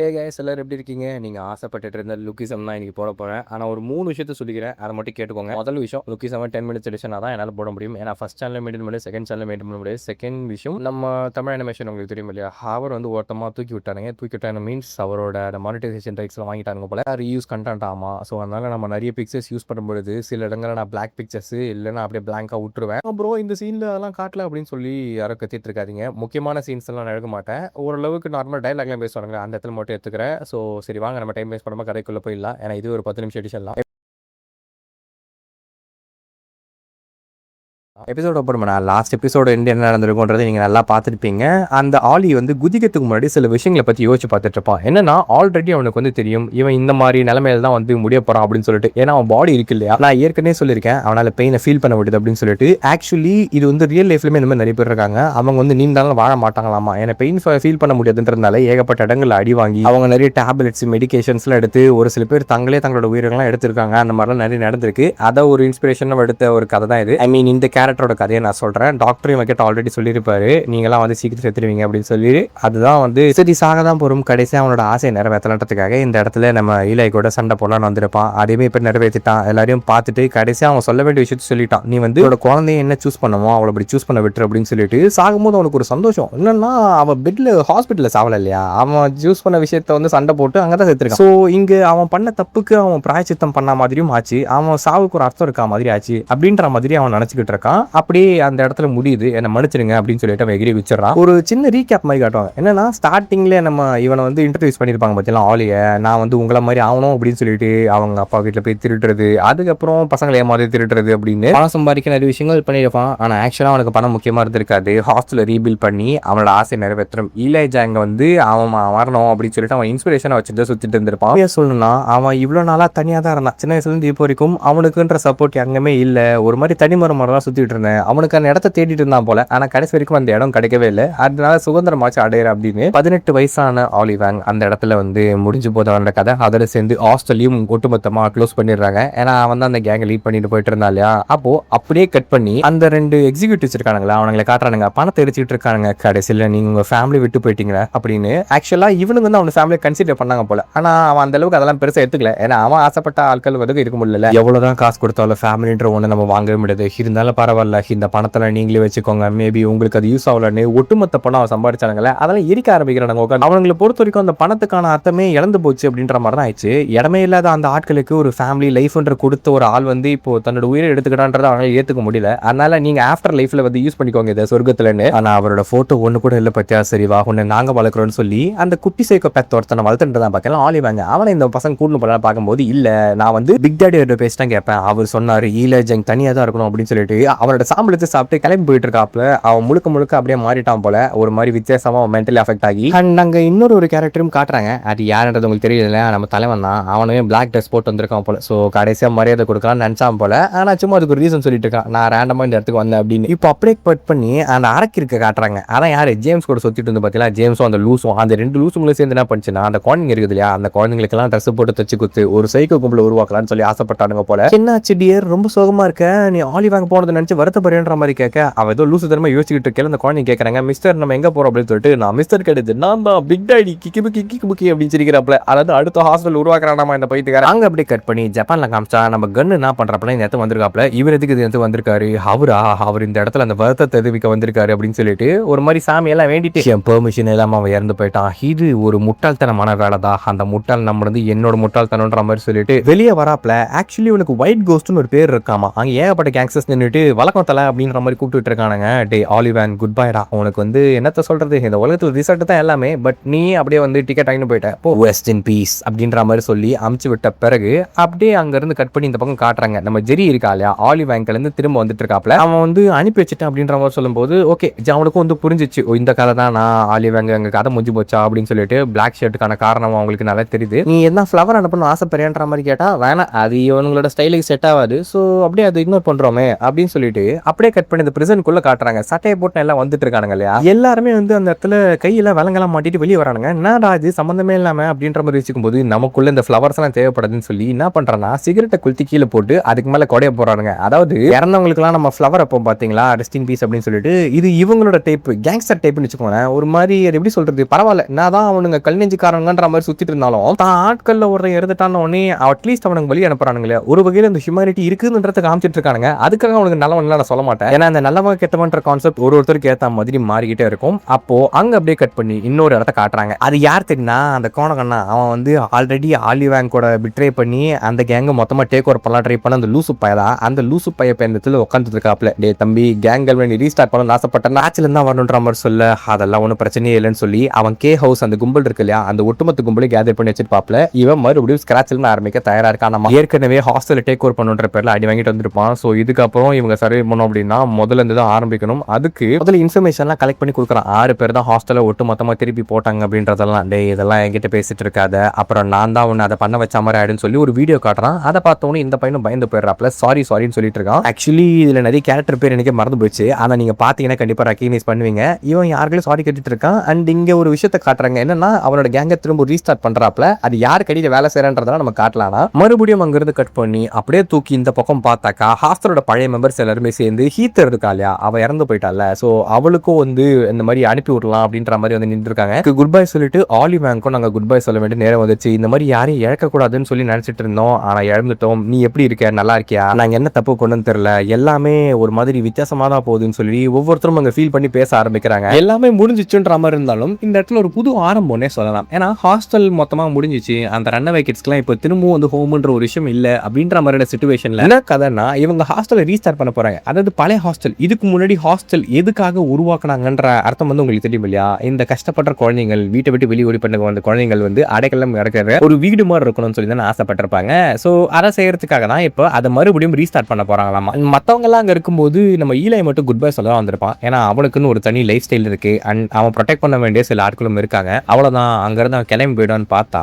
Hey guys, எல்லாரும் எப்படி இருக்கீங்க? நீங்கள் ஆசைப்பட்டுட்டு இருந்த லுக்கிசம் தான் இன்றைக்கி போட போகிறேன். ஆனால் ஒரு 3 விஷயத்த சொல்லிக்கிறேன், அதை மட்டும் கேட்டுக்கோங்க. முதல் விஷயம், லுக்கிசம் 10 மினிட்ஸ் எடிஷனாக தான் என்னால் போட முடியும். ஏன்னா ஃபஸ்ட் சேனலில் மெயின்டைன் பண்ணி செகண்ட் சேனலில் மெயின்டைன் பண்ண முடியாது. செகண்ட் விஷயம், நம்ம தமிழ் அனிமேஷன் உங்களுக்கு தெரியும் இல்லையா, அவர் வந்து ஒருத்தமாக தூக்கி விட்டாங்க மீன்ஸ் அவரோட மானிட்டைசேஷன் ரைட்ஸ்லாம் வாங்கிட்டாங்க போல. ரீயூஸ் கண்டென்ட் ஆமாம். ஸோ அதனால் நம்ம நிறைய பிக்சர்ஸ் யூஸ் பண்ணும்பொழுது சில இடங்களில் நான் பிளாக் பிக்சர்ஸ் இல்லைன்னா அப்படியே பிளாங்காக விட்டுருவேன். அப்புறம் இந்த சீனில் அதெல்லாம் காட்டல அப்படின்னு சொல்லி யாரும் கத்திட்டு இருக்காதிங்க. முக்கியமான சீன்ஸ் எல்லாம் நான் எடுக்க மாட்டேன். ஓரளவுக்கு நார்மல் டைலாக்லாம் பேசுவாங்க, அந்த இடத்துல மட்டும் எடுத்துக்கிறேன். ஸோ சரி, வாங்க நம்ம டைம் வேஸ்ட் பண்ணாமல் கதைக்குள்ளே போயிடலாம். ஏன்னா இது ஒரு 10 நிமிஷம் எடிஷன் தான். எபிசோட் அப்புறம் நான் லாஸ்ட் எபிசோட என்ன நடந்திருக்கும்ன்றது நீங்கள் நல்லா பார்த்துருப்பீங்க. அந்த ஆலி வந்து குதிக்கிறதுக்கு முன்னாடி சில விஷயங்களை பற்றி யோசிச்சு பார்த்துட்டு இருப்பான். என்னன்னா, ஆல்ரெடி அவனுக்கு வந்து தெரியும் இவன் இந்த மாதிரி நிலைமையில தான் வந்து முடிய போகிறான் அப்படின்னு சொல்லிட்டு. ஏன்னா அவன் பாடி இருக்கு இல்லையா, நான் ஏற்கனவே சொல்லியிருக்கேன் அவனால் பெயினை ஃபீல் பண்ண முடியுது அப்படின்னு சொல்லிட்டு. ஆக்சுவலி இது வந்து ரியல் லைஃப்லேயுமே இந்த மாதிரி நிறைய பேர் இருக்காங்க. அவங்க வந்து நீண்டாலும் வாழ மாட்டாங்களாமா. ஏன்னா பெயின் ஃபீல் பண்ண முடியாதுன்றதுனால ஏகப்பட்ட இடங்களில் அடி வாங்கி அவங்க நிறைய டேப்லெட்ஸ் மெடிகேஷன்ஸ்லாம் எடுத்து ஒரு சில பேர் தங்களோட உயிரெல்லாம் எடுத்திருக்காங்க. அந்த மாதிரிலாம் நிறைய நடந்திருக்கு. அதை ஒரு இன்ஸ்பிரேஷனாக எடுத்த ஒரு கதை தான் இது. ஐ மீன் இந்த கேரக்டரோட கதையை நான் சொல்றேன். டாக்டர் இவங்க கிட்ட ஆல்ரெடி சொல்லியிருப்பாரு, நீங்களாம் வந்து சீக்கிரம் செத்துருவீங்க அப்படின்னு சொல்லி. அதுதான் வந்து சரி சாக தான் போறோம். கடைசியாக அவனோட ஆசையை நிறைவேற்றலான்றதுக்காக இந்த இடத்துல நம்ம ஈலை கூட சண்டை போடலான்னு வந்திருப்பான். அதேமே இப்போ நிறைவேற்றிட்டான். எல்லாரையும் பார்த்துட்டு கடைசியாக அவன் சொல்ல வேண்டிய விஷயத்த சொல்லிட்டான். நீ வந்து அவனோட குழந்தைய என்ன சூஸ் பண்ணுமோ அவளை அப்படி சூஸ் பண்ண விட்டுரு அப்படின்னு சொல்லிட்டு. சாகும்போது அவனுக்கு ஒரு சந்தோஷம் என்னன்னா, அவன் பெட்ல ஹாஸ்பிட்டலில் சாவல இல்லையா, அவன் சூஸ் பண்ண விஷயத்த வந்து சண்டை போட்டு அங்கதான் செத்துருக்கான். ஸோ இங்க அவன் பண்ண தப்புக்கு அவன் பிராயச்சித்தம் பண்ண மாதிரியும் ஆச்சு, அவன் சாவுக்கு ஒரு அர்த்தம் இருக்கா மாதிரி ஆச்சு அப்படின்ற மாதிரி அவன் நினைச்சுக்கிட்டு இருக்கான். அப்படியே அந்த இடத்துல முடியுது, என்ன மன்னிச்சிருங்க அப்படின்னு சொல்லிட்டு அவன் எகிரி வச்சிடறான். ஒரு சின்ன ரீகேப் மாதிரி காட்டுவாங்க. என்னன்னா, ஸ்டார்டிங்ல நம்ம இவனை வந்து இன்ட்ரடியூஸ் பண்ணியிருப்பாங்க பார்த்தீங்களா ஆலிய, நான் வந்து உங்களை மாதிரி ஆகணும் அப்படின்னு சொல்லிட்டு அவங்க அப்பா வீட்டில் போய் திருடுறது, அதுக்கப்புறம் பசங்களை ஏமாதி திருடுறது அப்படின்னு பணம் சம்பாதிக்க நிறைய விஷயங்கள் பண்ணியிருப்பான். ஆனால் ஆக்சுவலாக அவனுக்கு பணம் முக்கியமாக இருந்திருக்காது. ஹாஸ்டலை ரீபில்ட் பண்ணி அவனோட ஆசை நிறைவேற்றும். இளையராஜா அங்கே வந்து அவன் வரணும் அப்படின்னு சொல்லிட்டு அவன் இன்ஸ்பிரேஷனை வச்சுட்டு சுற்றிட்டு இருந்திருப்பான். சொல்லணும்னா அவன் இவ்வளோ நாளாக தனியாக தான் இருந்தான். சின்ன வயசுலேருந்து இப்போ வரைக்கும் அவனுக்குன்ற சப்போர்ட் எங்கேயுமே இல்லை. ஒரு மாதிரி தனிமரம் மாதிரி தான் சுற்றிட்டு இருந்தேன். அவனுக்கு அந்த இடத்த தேடிட்டு இருந்தான் போல. ஆனா கடைசி வரைக்கும் அந்த இடம் கிடைக்கவே இல்லை. அதனால சுதந்திரமாச்சு அடையிற அப்படின்னு 18 வயசான ஆலி வாங் அந்த இடத்துல வந்து முடிஞ்சு போதவனோட கதை. அதோட சேர்ந்து ஹாஸ்டலையும் ஒட்டுமொத்தமா க்ளோஸ் பண்ணிடுறாங்க. ஏன்னா அவன் தான் அந்த கேங்கை லீட் பண்ணிட்டு போயிட்டு இருந்தா இல்லையா. அப்போ அப்படியே கட் பண்ணி அந்த 2 எக்ஸிக்யூட்டிவ்ஸ் இருக்கானுங்களா, அவங்களை காட்டுறானுங்க, பணத்தை எரிச்சிட்டு இருக்கானுங்க. கடைசியில் நீங்க உங்க ஃபேமிலி விட்டு போயிட்டீங்களா அப்படின்னு. ஆக்சுவலா இவனுக்கு வந்து அவன் ஃபேமிலியை கன்சிடர் பண்ணாங்க போல. ஆனா அவன் அந்த அளவுக்கு அதெல்லாம் பெருசா எடுத்துக்கல. ஏன்னா அவன் ஆசைப்பட்ட ஆட்கள் வந்து இருக்க முடியல. எவ்வளவுதான் காசு கொடுத்தாலும் ஃபேமிலின்ற ஒண்ணு நம்ம வாங்கவே முடியாது. இருந்தாலும் பரவாயில்ல, இந்த பணத்துல நீங்களே வச்சுக்கோங்க, மேபி உங்களுக்கு அது யூஸ் ஆகலன்னு ஒட்டுமொத்த பணம் சம்பாதிச்சானுங்களே அதெல்லாம் எரிக்க ஆரம்பிக்கிறாங்க. அவங்களை பொறுத்த வரைக்கும் அந்த பணத்துக்கான அர்த்தமே இழந்து போச்சு அப்படின்ற மாதிரி தான் ஆயிடுச்சு. இடமே இல்லாத அந்த ஆட்களுக்கு ஒரு ஃபேமிலி லைஃப்ன்ற கொடுத்த ஒரு ஆள் வந்து இப்போ தன்னோட உயிரை எடுத்துக்கிட்டான்றதை அவங்க ஏற்றுக்க முடியல. அதனால நீங்க ஆஃப்டர் லைஃப்ல வந்து யூஸ் பண்ணிக்கோங்க இதை சொர்க்கத்துலன்னு. ஆனா அவரோட போட்டோ ஒன்று கூட இல்லை பத்தியா. சரி வா, ஒன்று நாங்க வளர்க்குறோம்னு சொல்லி அந்த குட்டி சைக்கோ பெத்த ஒருத்தனை வளர்த்துட்டு தான் பார்க்கலாம் ஆலி வாங்க. அவனை இந்த பசங்க கூட்டு போல பார்க்கும்போது இல்ல, நான் வந்து பிக் டேடியோட பேசி தான் கேட்பேன். அவர் சொன்னாரு ஈலஜங் தனியாக தான் இருக்கணும் அப்படின்னு சொல்லிட்டு அவரோட சாம்பளத்தை சாப்பிட்டு கிளம்பி போயிட்டு இருக்காப்ல. அவன் முழுக்க அப்படியே மாறிட்டான் போல. ஒரு மாதிரி வித்தியாசமா மென்டலி அஃபெக்ட் ஆகி. அண்ட் அங்க இன்னொரு கேரக்டரும் காட்டுறாங்க. அது யாருன்றது உங்களுக்கு தெரியல, நம்ம தலைவன் தான். அவனுமே பிளாக் ட்ரெஸ் போட்டு வந்திருக்கான் போல. ஸோ கடைசியா மரியாதை கொடுக்கலாம்னு நினைச்சான் போல. ஆனா சும்மா அதுக்கு ஒரு ரீசன் சொல்லிட்டு இருக்கான், நான் ரேண்டமா இந்த இடத்துக்கு வந்தேன் அப்படின்னு. இப்போ அப்படியே கட் பண்ணி அந்த அரக்கு இருக்க காட்டுறாங்க. அதான் யாரு, ஜேம்ஸ் கூட சுத்திட்டு வந்து பாத்தீங்களா. ஜேம்ஸும் அந்த லூஸும், அந்த 2 லூசுங்களும் சேர்ந்து என்ன பண்ணுச்சுன்னா, அந்த குழந்தைங்க இருக்குது இல்லையா, அந்த குழந்தைங்களுக்கு எல்லாம் ட்ரெஸ் போட்டு தச்சு குத்து ஒரு சைக்கோ கும்பல உருவாக்கலாம்னு சொல்லி ஆசைப்பட்டானுங்க போல. என்னாச்சு டியர், ரொம்ப சோகமா இருக்க, நீ ஆலி வாங்க போனதை நினைச்சு வருத்தப்படுற மாதிரி கேட்க, அவ ஏதோ லூசு தரமா யோசிச்சுட்டு இருக்கேன். அந்த குழந்தை கேட்கறாங்க, மிஸ்டர் நம்ம எங்க போறோம் அப்படின்னு சொல்லிட்டு, நான் மிஸ்டர் கிடையாது, நான் தான் பிக் டாடி கிக்கி அப்படின்னு சொல்லிக்கிறப்பல. அதாவது அடுத்த ஹாஸ்டல் உருவாக்குறானாமா இந்த பைத்துக்கார. அங்க அப்படியே கட் பண்ணி ஜப்பான்ல காமிச்சா நம்ம கன்னு என்ன பண்றப்பல இந்த இடத்துல வந்திருக்காப்ல. இவர் எதுக்கு இந்த இடத்துக்கு வந்திருக்காரு, அவர் இந்த இடத்துல அந்த வருத்தத்தை தெரிவிக்க வந்திருக்காரு அப்படின்னு சொல்லிட்டு ஒரு மாதிரி சாமி எல்லாம் வேண்டிட்டு என் பெர்மிஷன் இல்லாம அவன் இறந்து போயிட்டான். இது ஒரு முட்டாள்தனமான வேலை தான். அந்த முட்டாள் நம்ம வந்து என்னோட முட்டாள்தனன்ற மாதிரி சொல்லிட்டு வெளியே வராப்ல. ஆக்சுவலி உனக்கு ஒயிட் கோஸ்ட்னு ஒரு பேர் இருக்காமா. அங்க ஏகப்பட்ட கேங்ஸ்டர்ஸ் நின்றுட்டு வழக்கம் தலை அப்படின்ற மாதிரி கூப்பிட்டு இருக்கானுங்க. டே ஆலிவான் குட் பைடா, உனக்கு வந்து என்னத்த சொல்றது, இந்த உலகத்துல ரிசல்ட் தான் எல்லாமே, பட் நீ அப்படியே வந்து டிக்கெட் வாங்கிட்டு போயிட்ட, வெஸ்ட் இன் பீஸ் அப்படின்ற மாதிரி சொல்லி அமுச்சு விட்ட பிறகு அப்படியே அங்க இருந்து கட் பண்ணி இந்த பக்கம் காட்டுறாங்க. நம்ம ஜெரி இருக்கா இல்லையா, ஆலி வாங்க்ல இருந்து திரும்ப வந்துட்டு இருக்காப்ல. அவன் வந்து அனுப்பி வச்சுட்டேன் அப்படின்ற மாதிரி சொல்லும் போது ஓகே, அவனுக்கும் வந்து புரிஞ்சிச்சு, இந்த கதை தான், நான் ஆலி வாங்க எங்க கதை முடிஞ்சு போச்சா அப்படின்னு சொல்லிட்டு. பிளாக் ஷர்ட்டுக்கான காரணம் அவங்களுக்கு நல்லா தெரியுது. நீ என்ன ஃபிளவர் அனுப்பணும் ஆசைப்படுறேன்ற மாதிரி கேட்டா வேணாம், அது இவங்களோட ஸ்டைலுக்கு செட் ஆகாது, ஸோ அப்படியே அதை இக்னோர் பண்றோமே அப்படின்னு சொல்லிட்டு சொல்லிட்டு அப்படியே கட் பண்ணி இந்த பிரிசனுக்குள்ள காட்டுறாங்க. சட்டையை போட்டு எல்லாம் வந்துட்டு இருக்கானுங்க இல்லையா, எல்லாருமே வந்து அந்த இடத்துல கையில விலங்கெல்லாம் மாட்டிட்டு வெளியே வரானுங்க. என்னடா இது சம்பந்தமே இல்லாம அப்படின்ற மாதிரி வச்சுக்கும் போது நமக்குள்ள இந்த ஃபிளவர்ஸ் எல்லாம் தேவைப்படுதுன்னு சொல்லி என்ன பண்றான்னா சிகரெட்டை கொளுத்தி கீழே போட்டு அதுக்கு மேல கொடைய போறானுங்க. அதாவது இறந்தவங்களுக்கு எல்லாம் நம்ம ஃபிளவர் அப்போ பாத்தீங்களா ரெஸ்ட் இன் பீஸ் அப்படின்னு சொல்லிட்டு, இது இவங்களோட டைப் கேங்ஸ்டர் டைப்னு வச்சுக்கோங்க. ஒரு மாதிரி அது எப்படி சொல்றது, பரவாயில்ல என்னதான் அவனுங்க கல் நெஞ்சுக்காரங்கன்ற மாதிரி சுத்திட்டு இருந்தாலும் தான் ஆட்கள்ல ஒரு இறந்துட்டான உடனே அட்லீஸ்ட் அவனுக்கு வழி அனுப்புறானுங்களே, ஒரு வகையில் இந்த ஹியூமனிட்டி இருக்குதுன்றத காமிச்சிட்டு இருக்கானுங்க. அதுக்காக அவனுக்கு நல்லவன் நான் சொல்ல மாட்டேன், ஏன்னா அந்த நல்லவன் கெட்டவன்ற கான்செப்ட் ஒருத்தருக்கு ஏற்ற மாதிரி மாறிக்கிட்டே இருக்கும். அப்போ அங்க அப்படியே கட் பண்ணி இன்னொரு இடத்த காட்டுறாங்க. அது யார் தெரியுமா, அந்த கோணகண்ணா. அவன் வந்து ஆல்ரெடி ஆலி வேங்கோட பிட்ரே பண்ணி அந்த கேங்க மொத்தமா டேக் ஓவர் பண்ணலாம் ட்ரை பண்ண அந்த லூசு பையலா, அந்த லூசு பைய பயணத்துல உட்காந்துட்டு இருக்காப்ல. டே தம்பி, கேங்கள் நீ ரீஸ்டார்ட் பண்ண ஆசைப்பட்ட மேட்ச்ல இருந்தா வரணுன்ற மாதிரி சொல்ல, அதெல்லாம் ஒன்றும் பிரச்சனையே இல்லைன்னு சொல்லி அவன் கே ஹவுஸ் அந்த கும்பல் இருக்கு இல்லையா, அந்த ஒட்டுமொத்த கும்பலை கேதர் பண்ணி வச்சிருப்பாப்ல. இவன் மறுபடியும் ஸ்கிராச்ல ஆரம்பிக்க தயாரா இருக்கான். நம்ம ஏற்கனவே ஹாஸ்டல் டேக் ஓவர் பண்ணுன்ற பேர்ல அடி வாங்கிட்டு வந்திருப்பான். ஸோ இதுக்கப்புறம் இவங்க சர்வே பண்ணோம் அப்படின்னா முதல்ல இருந்து தான் ஆரம்பிக்கணும். அதுக்கு முதல்ல இன்ஃபர்மேஷன்லாம் கலெக்ட் பண்ணி கொடுக்குறான். 6 பேர் தான் ஹாஸ்டலை ஒட்டு மொத்தமா திருப்பி போட்டாங்க அப்படின்றதெல்லாம். டே இதெல்லாம் என்கிட்ட பேசிட்டு இருக்காத, அப்புறம் நான் தான் உன்னை அதை பண்ண வச்ச மாதிரி ஆயிடுன்னு சொல்லி ஒரு வீடியோ காட்டுறான். அதை பார்த்தோன்னே இந்த பையனும் பயந்து போயிடுறாப்ல. சாரின்னு சொல்லிட்டு இருக்கான். ஆக்சுவலி இதுல நிறைய கேரக்டர் பேர் எனக்கு மறந்து போச்சு, ஆனா நீங்க பாத்தீங்கன்னா கண்டிப்பா ரெகக்னைஸ் பண்ணுவீங்க. இவன் யாருக்கும் சாரி கேட்டுட்டு இருக்கான். அண்ட் இங்க ஒரு விஷயத்தை காட்டுறாங்க, என்னன்னா அவனோட கேங்க திரும்ப ரீஸ்டார்ட் பண்றாப்ல. அது யாரு கடியில வேலை செய்யறன்றதெல்லாம் நம்ம காட்டலாம். மறுபடியும் அங்கிருந்து கட் பண்ணி அப்படியே தூக்கி இந்த பக்கம் பார்த்தாக்கா ஹாஸ்டலோட பழைய மெம்பர்ஸ் எல்லாருமே சேர்ந்து ஹீத்தர் இருக்கா இல்லையா, அவ இறந்து போயிட்டால, சோ அவளுக்கும் வந்து இந்த மாதிரி அனுப்பி விடலாம் அப்படின்ற மாதிரி வந்து நின்று இருக்காங்க. குட் பை சொல்லிட்டு ஆலி வேங்க்கும் நாங்க குட் பை சொல்ல வேண்டிய நேரம் வந்துச்சு. இந்த மாதிரி யாரையும் இழக்க கூடாதுன்னு சொல்லி நினைச்சிட்டு இருந்தோம், ஆனா இழந்துட்டோம். நீ எப்படி இருக்க, நல்லா இருக்கியா, நாங்க என்ன தப்பு கொண்டு தெரியல, எல்லாமே ஒரு மாதிரி வித்தியாசமா தான் போகுதுன்னு சொல்லி ஒவ்வொருத்தரும் அங்க ஃபீல் பண்ணி பேச ஆரம்பிக்கிறாங்க. எல்லாமே முடிஞ்சிச்சுன்ற மாதிரி இருந்தாலும் இந்த இடத்துல ஒரு புது ஆரம்பம்னே சொல்லலாம். ஏன்னா ஹாஸ்டல் மொத்தமா முடிஞ்சிச்சு, அந்த ரன்னவே கிட்ஸ்க்குலாம் இப்போ திரும்பவும் வந்து ஹோம்ன்ற ஒரு விஷயம் இல்ல அப்படின்ற மாதிரியான சிச்சுவேஷன்ல என்ன கதைன்னா, இவங்க ஹாஸ்டலை ரீஸ்டார்ட் பண்ண போறாங்க. அதாவது பழைய ஹாஸ்டல், இதுக்கு முன்னாடி ஹாஸ்டல் எதுக்காக உருவாக்குனாங்கன்ற அர்த்தம் வந்து உங்களுக்கு தெரியும் இல்லையா, இந்த கஷ்டப்படுற குழந்தைகள் வீட்டை விட்டு வெளியே ஓடி பண்ண வந்த குழந்தைகள் வந்து அடைக்கலம் இருக்கிற ஒரு வீடு மாதிரி இருக்கணும்னு சொல்லி தான் ஆசைப்பட்டிருப்பாங்க. ஸோ அதை செய்யறதுக்காக தான் இப்போ அதை மறுபடியும் ரீஸ்டார்ட் பண்ண போறாங்களாமா. மற்றவங்க எல்லாம் அங்கே இருக்கும்போது நம்ம ஈலை மட்டும் குட் பை சொல்ல வந்திருப்பான். ஏன்னா அவனுக்குன்னு ஒரு தனி லைஃப் ஸ்டைல் இருக்கு, அண்ட் அவன் ப்ரொடெக்ட் பண்ண வேண்டிய சில ஆட்களும் இருக்காங்க. அவ்வளோதான், அங்கிருந்து அவன் கிளம்பி போயிடுவான்னு பார்த்தா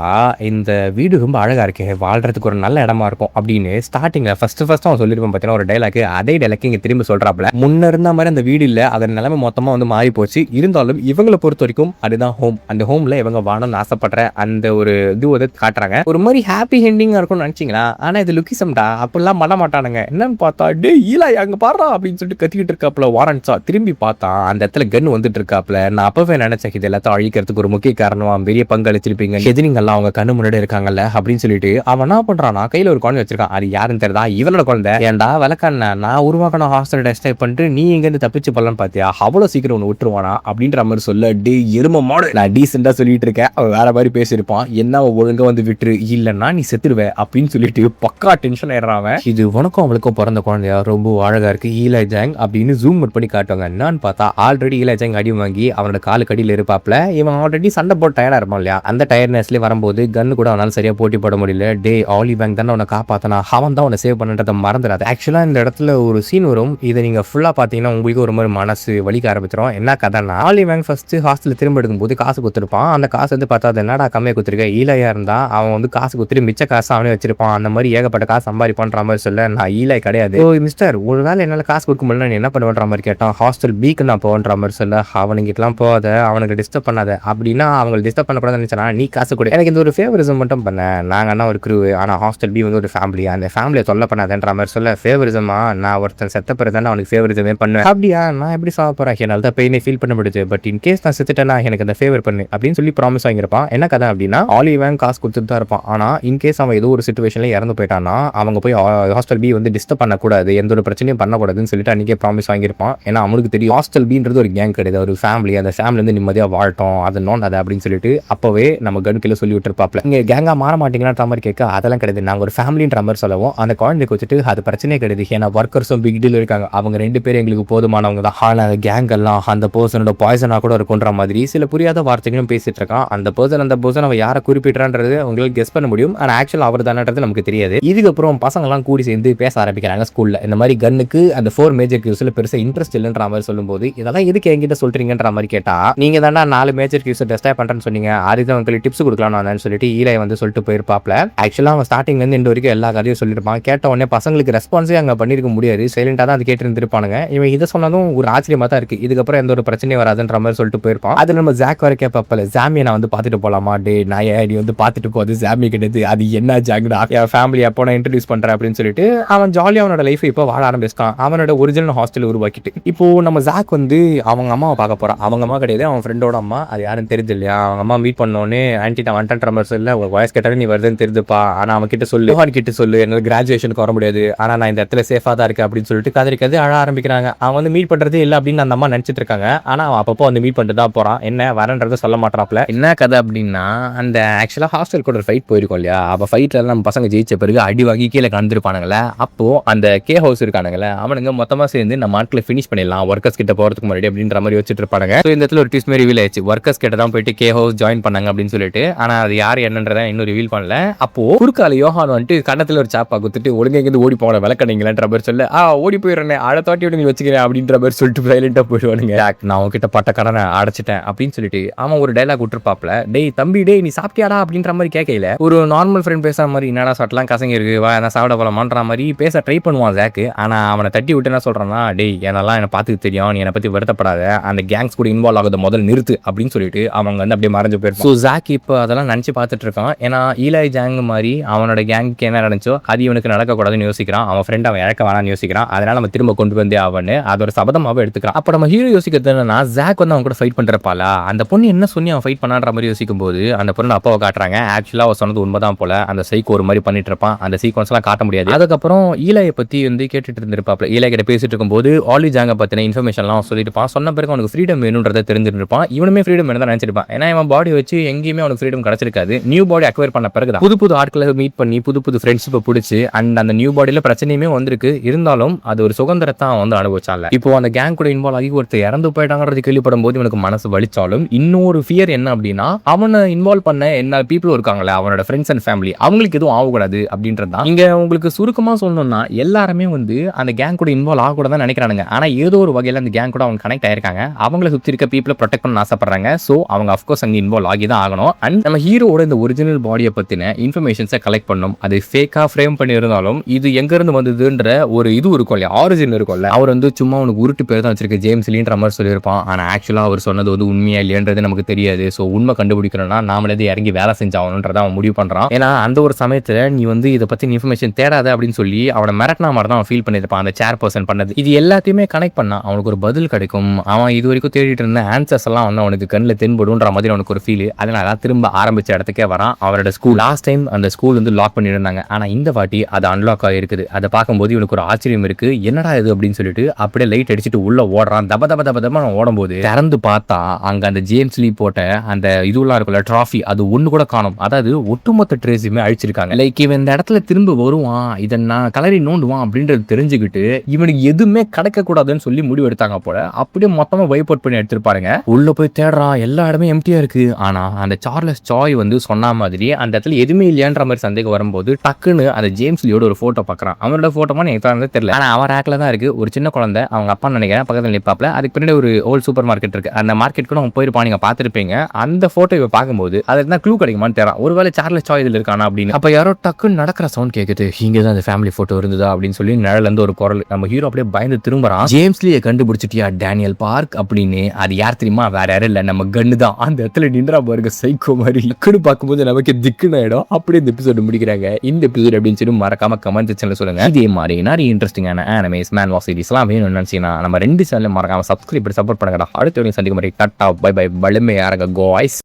இந்த வீடு ரொம்ப அழகா இருக்கு, வாழ்றதுக்கு ஒரு நல்ல இடமா இருக்கும் அப்படின்னு ஸ்டார்டிங்ல ஃபர்ஸ்ட் அவன் சொல்லிருப்பான். பார்த்தீங்கன்னா ஒரு டைலாக், அதே டைலாக் இங்க திரும்பி சொல்றாப்ல. முன்ன இருந்த மாதிரி அந்த வீடு இல்ல, அதன் நிலைமை மொத்தமா வந்து மாறி போச்சு. இருந்தாலும் இவங்களை பொறுத்த வரைக்கும் அதுதான் ஹோம். அந்த ஹோம்ல இவங்க வாழணும்னு ஆசைப்படுற அந்த ஒரு இது வந்து காட்டுறாங்க. ஒரு மாதிரி ஹாப்பி எண்டிங்கா இருக்கும்னு நினைச்சீங்களா, ஆனா இது லுக்கிசம்டா, அப்படிலாம் பண்ண மாட்டானுங்க. என்னன்னு பார்த்தா டே ஈலா அங்க பாடுறா அப்படின்னு சொல்லிட்டு கத்திக்கிட்டு இருக்காப்ல வாரன்ஸா. திரும்பி பார்த்தா அந்த இடத்துல கன் வந்துட்டு இருக்காப்ல. நான் அப்பவே நினைச்சேன் இது எல்லாத்தையும் அழிக்கிறதுக்கு ஒரு முக்கிய காரணமா பெரிய பங்கு அளிச்சிருப்பீங்க, எதிரிங்கெல்லாம் அவங்க கண்ணு முன்னாடி இருக்காங்கல்ல அப்படின்னு சொல்லிட்டு அவன் என்ன பண்றானா, கையில ஒரு குழந்தை வச்சிருக்கான். அது யாருன்னு தெரியுதா, இவனோட குழந்தை. ஏன்டா விளக்கான, நான் உருவாக்கணும் ஹாஸ்டல் டெஸ்ட் பண்ணிட்டு நீ இங்க இருந்து தப்பிச்சு போலான்னு பாத்தியா, அவ்வளவு சீக்கிரம் ஒன்று விட்டுருவானா அப்படின்ற மாதிரி சொல்ல, டே எரும மாடு, நான் டீசெண்டா சொல்லிட்டு இருக்கேன், அவன் வேற மாதிரி பேசியிருப்பான். என்ன ஒழுங்கா வந்து விட்டுரு, இல்லன்னா நீ செத்துடுவ அப்படின்னு சொல்லிட்டு பக்கா டென்ஷன் ஆயிடுறான். இது உனக்கும் அவளுக்கும் பிறந்த குழந்தையா, ரொம்ப அழகா இருக்கு ஈலை ஜாங் அப்படின்னு ஜூம் பண்ணி காட்டுவாங்க. என்னன்னு பார்த்தா ஆல்ரெடி ஈலை ஜாங் அடி வாங்கி அவனோட காலு கடியில் இருப்பாப்ல. இவன் ஆல்ரெடி சண்டை போட்டு டயர்டா இருப்பான் இல்லையா, அந்த டயர்னஸ்லேயே வரும்போது கன்னு கூட அவனால சரியா போட்டி போட முடியல. டே ஆலி வேங் தானே அவனை காப்பாத்தனா, அவன் தான் அவனை சேவ் பண்ணுறதை மறந்துடாது. ஆக்சுவலா இந்த இடத்துல ஒரு சீன் வரும், இதை நீங்க ஃபுல்லா பாத்தீங்கன்னா உங்களுக்கு ஒரு மாதிரி மனசு வலிக்க ஆரம்பிச்சிடும். என்ன கதைன்னா, ஆலி வேங் ஃபர்ஸ்ட் ஹாஸ்டல் திரும்ப எடுக்கும்போது காசு குத்துருப்பான். அந்த காசு வந்து பார்த்தா என்னடா கம்மியாக குத்துருக்க, ஈலையா இருந்தா அவன் வந்து காசு குத்துட்டு மிச்ச காசு அவனே வச்சிருப்பான். அந்த மாதிரி ஏகப்பட்ட காசு சம்பாதிப்பான்ற மாதிரி சொல்ல, நான் ஈலை கிடையாது. ஓ மிஸ்டர், ஒரு வேலை என்னால் காசு கொடுக்க முடியல, நீ என்ன பண்ணுவன்ற மாதிரி கேட்டான். ஹாஸ்டல் பிக்கு நான் போன்ற மாதிரி சொல்ல, அவனுங்கிட்டலாம் போகாத, அவனுக்கு டிஸ்டர்ப் பண்ணாத அப்படின்னா, அவங்க டிஸ்டர்ப் பண்ணக்கூடாதுன்னு நினைச்சா நீ காசு கொடு, எனக்கு இந்த ஒரு ஃபேவரிசம் மட்டும் பண்ண, நாங்கள் என்ன ஒரு க்ரூ, ஆனால் ஹாஸ்டல் பி வந்து ஒரு ஃபேமிலி, அந்த ஃபேமிலியை தொல்லை பண்ணாதன்ற மாதிரி சொல்ல, ஃபேவரிசமா நான் ஒருத்தன் செத்த பிறகு தானே அவனுக்கு ஃபேவரிசமே பண்ணுவேன். அப்படியா, நான் எப்படி சாக போறேன், என்னால் தான் பெயினே ஃபீல் பண்ண முடியுது, பட் இன் கேஸ் நான் செத்துட்டேன்னா எனக்கு அந்த ஃபேவர் பண்ணு அப்படின்னு சொல்லி ப்ராமிஸ் வாங்கியிருப்பான். என்ன கதை அப்படின்னா, ஆலி வேங் காசு கொடுத்துட்டு தான் இருப்பான். ஆனால் இன்கேஸ் அவன் ஏதோ ஒரு சிச்சுவேஷன்ல இறந்து போயிட்டான்னா அவங்க போய் ஹாஸ்டல் பி வந்து டிஸ்டர்ப் பண்ணக்கூடாது, எந்த ஒரு பிரச்சனையும் பண்ணக்கூடாதுன்னு சொல்லிட்டு அன்றைக்கே ப்ராமிஸ் வாங்கியிருப்பான். ஏன்னா அவனுக்கு தெரியும் ஹாஸ்டல் பீன்றது ஒரு கேங் கிடையாது, ஒரு ஃபேமிலி, அந்த ஃபேமிலி வந்து நிம்மதியாக வாழட்டும், அது நோன் அதை அப்படின்னு சொல்லிட்டு அப்போவே நம்ம கடுக்கில் சொல்லி விட்டுருப்பாப்ல. இங்கே கேங்காக மாற மாட்டீங்களான்ற மாதிரி கேட்க, அதெல்லாம் கிடையாது, நாங்கள் ஒரு ஃபேமிலின்ற மாதிரி சொல்லவும் அந்த குழந்தைக்கு வச்சுட்டு அது பிரச்சனையே கிடையாது, ஏன்னா ஒர்க்கர்ஸும் பிக் டீல் இருக்காங்க, அவங்க 2 பேரும் எங்களுக்கு போதுமானவங்க தான், ஆனால் கேங் எல்லாம் அந்த பர்சனோட பாய்சனாக கூட இருக்குன்ற மாதிரி சில புரியாத வார்த்தைகளும் பேசிட்டு இருக்கான். அந்த பர்சன் அவன் யாரை குறிப்பிட்டான்றது அவங்களுக்கு கெஸ் பண்ண முடியும், ஆனால் ஆக்சுவல் அவர் தானன்றது நமக்கு தெரியாது. இதுக்கப்புறம் பசங்கள்லாம் கூடி சேர்ந்து பேச ஆரம்பிக்கிறாங்க ஸ்கூல்ல. இந்த மாதிரி கன்னுக்கு அந்த 4 மேஜர் கியூஸ்ல பெருசாக இன்ட்ரெஸ்ட் இல்லைன்ற மாதிரி சொல்லும்போது, இதெல்லாம் எதுக்கு என்கிட்ட சொல்றீங்கன்ற மாதிரி கேட்டா, நீங்க தானே 4 மேஜர் கியூஸ் டெஸ்ட் பண்றேன்னு சொன்னீங்க, அதுக்கு உங்களுக்கு டிப்ஸ் கொடுக்கலாம் சொல்லிட்டு ஈலை வந்து சொல்லிட்டு போயிருப்பாப்ல. ஆக்சுவலா அவன் ஸ்டார்டிங்ல இருந்து இந்த வரைக்கும் எல்லா கதையும் சொல்லியிருப்பான். கேட்ட உடனே பசங்களுக்கு ரெஸ்பான்ஸே அங்க பண்ணிருக்க முடியாது. சைலண்டா தான் அது கேட்டு இருந்திருப்பானுங்க. இவன் இதை சொன்னதும் ஒரு ஆச்சரியமா தான் இருக்கு. இதுக்கப்புறம் எந்த ஒரு பிரச்சனையும் வராதுன்ற மாதிரி சொல்லிட்டு போயிருப்பான். அது நம்ம ஜாக் வர கேட்பல, ஜாமியை நான் வந்து பார்த்துட்டு போலாமா? டே நாயே, நீ வந்து பார்த்துட்டு போது ஜாமி கிடையாது, அது என்ன ஜாங்கடா, என் ஃபேமிலி அப்போ நான் இன்ட்ரடியூஸ் பண்றேன் அப்படின்னு சொல்லிட்டு அவன் ஜாலியா அவனோட லைஃப் இப்போ வாழ ஆரம்பிச்சிட்டான். அவனோட ஒரிஜினல் ஹாஸ்டல் உருவாக்கிட்டு இப்போ நம்ம ஜாக் வந்து அவங்க அம்மாவை பார்க்க போறான். அவங்க அம்மா கிடையாது, அவன் ஃப்ரெண்டோட அம்மா. அது யாரும் தெரியுது இல்லையா? அவங்க அம்மா மீட் பண்ணோன்னே ஆன்டி நான் வந்துட்டேன் மாதிரி சொல்ல, ஒரு வயசு கேட்டாலும் நீ வருதுன்னு தெரிஞ்சுப்பா, ஆனா அவன் கிட்ட சொல்லு, அவன் கிட்ட சொல்லு, என்னால கிராஜுவேஷனுக்கு வர முடியாது, ஆனா நான் இந்த இடத்துல சேஃபா தான் இருக்கேன் அப்படின்னு சொல்லிட்டு கதறிக்கிறது அழ ஆரம்பிக்கிறாங்க. அவன் வந்து மீட் பண்றதே இல்லை அப்படின்னு அந்த அம்மா நினைச்சிட்டு இருக்காங்க. ஆனா அவன் அப்பப்போ வந்து மீட் பண்ணிட்டு தான் போறான். என்ன வரன்றதை சொல்ல மாட்டாப்ல. என்ன கதை அப்படின்னா, அந்த ஆக்சுவலா ஹாஸ்டல் கூட ஒரு ஃபைட் போயிருக்கோம் இல்லையா? அப்ப ஃபைட்ல நம்ம பசங்க ஜெயிச்ச பிறகு அடி வாங்கி கீழே கலந்துருப்பானுங்களே. அப்போ அந்த கே ஹவுஸ் இருக்கானுங்களே, அவனுங்க மொத்தமா சேர்ந்து நம்ம ஆட்களை ஃபினிஷ் பண்ணிடலாம் ஒர்க்கர்ஸ் கிட்ட போறதுக்கு முன்னாடி அப்படின்ற மாதிரி வச்சுட்டு இருப்பாங்க. இந்த இடத்துல ஒரு ட்விஸ்ட் மாதிரி ரிவீல் ஆயிடுச்சு. ஒர்க்கர்ஸ் கிட்ட தான் போயிட்டு கே ஹவுஸ் ஜாயின் பண்ணாங்க அப்படின்னு சொல்லிட்டு. ஆனா அது யார் என்னன்றதை இன்னும் ரிவீல் பண்ணல. அப்போ குறுக்கால யோகான் வந்துட்டு கண்ணத்துல ஒரு சாப்பா குத்துட்டு ஒழுங்கா இருந்து ஓடி போன விளக்கணிங்களான்ற மாதிரி சொல்ல, ஓடி போயிடுறேன் அழை தாட்டி விடுங்க வச்சுக்கிறேன் அப்படின்ற மாதிரி சொல்லிட்டு சைலண்டா போயிடுவானுங்க. நான் உங்ககிட்ட பட்ட கடனை அடைச்சிட்டேன் அப்படின்னு சொல்லிட்டு அவன் ஒரு டைலாக் விட்டுருப்பாப்ல. டேய் தம்பி, டேய் நீ சாப்பிட்டியாடா அப்படின்ற மாதிரி கேட்கல. ஒரு நார்மல் ஃப்ரெண்ட் பேசுற மாதிரி, என்னடா சாப்பிடலாம் கசங்க இருக்கு, வா நான் சாப்பிட போலாமான்ற மாதிரி பேச ட்ரை பண்ணுவான் ஜாக்கு. ஆனா அவனை தட்டி விட்டு என்ன சொல்றான்னா, டேய் என்னெல்லாம் என்னை பார்த்துக்கு தெரியும், நீ என்னை பத்தி வருத்தப்படாத, அந்த கேங்ஸ் கூட இன்வால்வ் ஆகுது முதல் நிறுத்து அப்படின்னு சொல்லிட்டு அவங்க வந்து அப்படியே மறைஞ்சு போயிருப்பான். ஸோ ஜாக் இப்போ அதெல்லாம் நினைச்சு பார்த்துட்டு இருக்கான். ஏன்னா ஈலாய் ஜாங் மாதிரி அவனோட கேங்க்கு என்ன நடந்துச்சோ அது இவனுக்கு நடக்கக்கூடாதுன்னு யோசிக்கிறான். அவன் ஃப்ரெண்ட் அவன் இழக்க வேணான்னு யோசிக்கிறான். அதனால நம்ம திரும்ப கொண்டு வந்தே அவனு அதோட சபதமாவே எடுத்துக்கிறான். அப்போ நம்ம ஹீரோ யோசிக்கிறது என்னன்னா, ஜாக் வந்து அவன் கூட ஃபைட் பண்றப்பாளா, அந்த பொண்ணு என்ன சொல்லி அவன் ஃபைட் பண்ணான்ற மாதிரி யோசிக்கும் போது அந்த பொண்ணு அப்பாவை காட்டுறாங்க. ஆக்சுவலா அவன் சொன்னது உண்மைதான் போல. அந்த சைக்கோ ஒரு மாதிரி பண்ணிட்டு இருப்பான். அந்த சீக்வன்ஸ் எல்லாம் காட்ட முடியாது. அதுக்கப்புறம் ஈலாயை பத்தி வந்து கேட்டுட்டு இருந்திருப்பாப்ல. ஈலாய் கிட்ட பேசிட்டு இருக்கும்போது ஆலி ஜாங்க பத்தின இன்ஃபர்மேஷன் எல்லாம் சொல்லிட்டு இருப்பான். சொன்ன பிறகு அவனுக்கு ஃப்ரீடம் வேணும்ன்றதை தெரிஞ்சிட்டு இருப்பான். இவனுமே ஃப்ரீடம் வேணும் தான் நினைச்சிருப்பான். ஏன்னா இவன் பாடி வச்சு எங்கேயுமே அவனுக்கு ஃப்ரீடம் கிடைச்சிருக்காது. நியூ பாடி அக்வயர் பண்ண பிறகுதான் புது புது ஆட்களை மீட் பண்ணி புது புது ஃப்ரெண்ட்ஷிப்பை பிடிச்சி அண்ட் அந்த நியூ பாடியில பிரச்சனையுமே வந்திருக்கு. இருந்தாலும் அது ஒரு சுதந்திரத்தை வந்து அனுபவிச்சால. இப்போ அந்த கேங் கூட இன்வால்வ் ஆகி ஒருத்தர் இறந்து போயிட்டாங்கிறது கேள்விப்படும் போது இவனுக்கு மனசு வலிச்சாலும் இன்னொரு ஃபியர் என்ன அப்படின்னா, அவனை இன்வால்வ் பண்ண என்ன பீப்புள் இருக்காங்களே, அவனோட ஃப்ரெண்ட்ஸ் அண்ட் ஃபேமிலி, அவங்களுக்கு எதுவும் ஆகக்கூடாது அப்படின்றது தான். இங்க உங்களுக்கு சுருக்கமா சொல்லணும்னா எல்லாருமே வந்து அந்த கேங் கூட இன்வால்வ் ஆகக்கூடாது நினைக்கிறானுங்க. ஆனா ஏதோ ஒரு வகையில் அந்த கேங் கூட அவங்க கனெக்ட் ஆயிருக்காங்க. அவங்களை சுற்றி இருக்க பீப்புளை ப்ரொடெக்ட் பண்ண ஆசைப்படுறாங்க. ஸோ அவங்க அஃப்கோர்ஸ் அங்கே இன்வால்வ் ஆகி தான் ஆகணும். அண்ட் நம்ம ஹீரோட இந்த ஒரிஜினல் பாடியை பத்தின இன்ஃபர்மேஷன்ஸை கலெக்ட் பண்ணும். அது ஃபேக்கா ஃப்ரேம் பண்ணி இருந்தாலும் இது எங்க இருந்து வந்ததுன்ற ஒரு இது இருக்கும் இல்லையா, ஆரிஜின் இருக்கும்ல. அவர் வந்து சும்மா அவனுக்கு உருட்டு பேர் தான் வச்சிருக்க ஜேம்ஸ் லீன்ற மாதிரி சொல்லியிருப்பான். ஆனா ஆக்சுவலா அவர் சொன்னது வந்து உண்மையா இல்லையன்றது நமக்கு தெரியாது. ஸோ உண்மை கண்டுபிடிக்கணும்னா நாமளே இறங்கி வேலை செஞ்சாகணுன்றதை அவன் முடிவு பண்றான். ஏன்னா அந்த ஒரு சமயத்துல நீ வந்து இதை பத்தி இன்ஃபர்மேஷன் தேடாத அப்படின்னு சொல்லி அவனை மிரட்டினா மாதிரி தான் அவன் ஃபீல் பண்ணியிருப்பான். அந்த சேர் பர்சன் பண்ணது இது எல்லாத்தையுமே கனெக்ட் பண்ணா அவனுக்கு ஒரு பதில் கிடைக்கும். அவன் இது வரைக்கும் தேடிட்டு இருந்த ஆன்சர்ஸ் எல்லாம் வந்து அவனுக்கு கண்ணில் தென்படுன்ற மாதிரி அவனுக்கு ஒரு ஃபீல். அதனால திரும்ப ஆரம்பிச்ச இடத்துக்கே வரான். அவரோட ஸ்கூல் லாஸ்ட் டைம் அந்த ஸ்கூல் வந்து லாக் பண்ணியிருந்தாங்க. ஆனா இந்த வாட்டி அது அன்லாக் ஆகிருக்குது. அதை பார்க்கும்போது இவனுக்கு ஒரு ஆச்சரியம் இருக்கு. என்னடா இது அப்படின்னு சொல்லிட்டு அப்படியே லைட் அடிச்சுட்டு உள்ள ஓடுறான். தப தப தப தப ஓடும்போது திறந்து பார்த்தா அங்க அந்த ஜேம்ஸ் லீ போட்ட அந்த இதுலாம் இருக்குல்ல ட்ராஃபி, அது ஒண்ணு கூட காணும். அதாவது ஒட்டுமொத்த ட்ரேஸுமே அழிச்சிருக்காங்க. லைக் இவன் இந்த இடத்துல திரும்ப வருவான், இதை நான் கலரி நோண்டுவான் அப்படின்றது தெரிஞ்சுக்கிட்டு இவனுக்கு எதுவுமே கிடைக்க கூடாதுன்னு சொல்லி முடிவு எடுத்தாங்க போல. அப்படியே மொத்தமா வைப் அவுட் பண்ணி எடுத்துருப்பாருங்க. உள்ள போய் தேடுறான், எல்லா இடமே எம்டியா இருக்கு. ஆனா அந்த சார்லஸ் சாய் வந்து சொன்ன மாதிரி அந்த இடத்துல எதுவுமே இல்லையான்ற மாதிரி சந்தேகம் வரும்போது டக்குன்னு அந்த ஜேம்ஸ் லீயோட ஒரு போட்டோ பார்க்கறான். அவனோட போட்டோமா எனக்கு தெரியல, ஆனா அவன் ரேக்ல தான் இருக்கு. ஒரு சின்ன குழந்தை அவங்க அப்பா நினைக்கிறேன் பக்கத்துல நிப்பாப்ல. அதுக்கு பின்னாடி ஒரு ஓல்ட் சூப்பர் மார்க்கெட் இருக்கு. அந்த மார்க்கெட் கூட அவங்க போயிருப்பான், நீங்க பார்த்துருப்பீங்க. அந்த போட்டோ இவ பார்க்கும்போது அதுல இருந்தா க்ளூ கிடைக்குமான்னு தெரியல. ஒருவேளை சார்லஸ் சாய் இதுல இருக்கானா அப்படின்னு. அப்ப யாரோ டக்குன்னு நடக்கிற சவுண்ட் கேக்குது. இங்க தான் அந்த ஃபேமிலி போட்டோ இருந்ததா அப்படின்னு சொல்லி நிழல இருந்து ஒரு குரல். நம்ம ஹீரோ அப்படியே பயந்து திரும்புறான். ஜேம்ஸ் லீயை கண்டுபிடிச்சிட்டியா டேனியல் பார்க் அப்படின்னு. அது யார் தெரியுமா? வேற யாரும் இல்ல, நம்ம கன்னு தான். அந்த இடத்துல நின்றா பாருங்க சைக்கோ மாதிரி. டக்குன்னு பார்க்கும்போது நமக்கு திக்குன்னு ஆயிடும். அப்படியே இந்த எபிசோட் முடிக்கிறாங்க. இந்த எபிசோட் அப்படின்னு சொல்லி மறக்காம கமெண்ட் செக்ஷன்ல சொல்லுங்க. இதே மாதிரி நிறைய இன்ட்ரெஸ்டிங்கான அனிமேஸ் மேன்வா சீரிஸ்லாம் வேணும்னு நினைச்சீங்கன்னா நம்ம 2 சேனல் மறக்காம சப்ஸ்கிரைப் பண்ணி சப்போர்ட் பண்ணுங்கடா. அடுத்த வீடியோ சந்திக்கும் மாதிரி டாடா பை பை. பலமே யாருங்க கோய்ஸ்.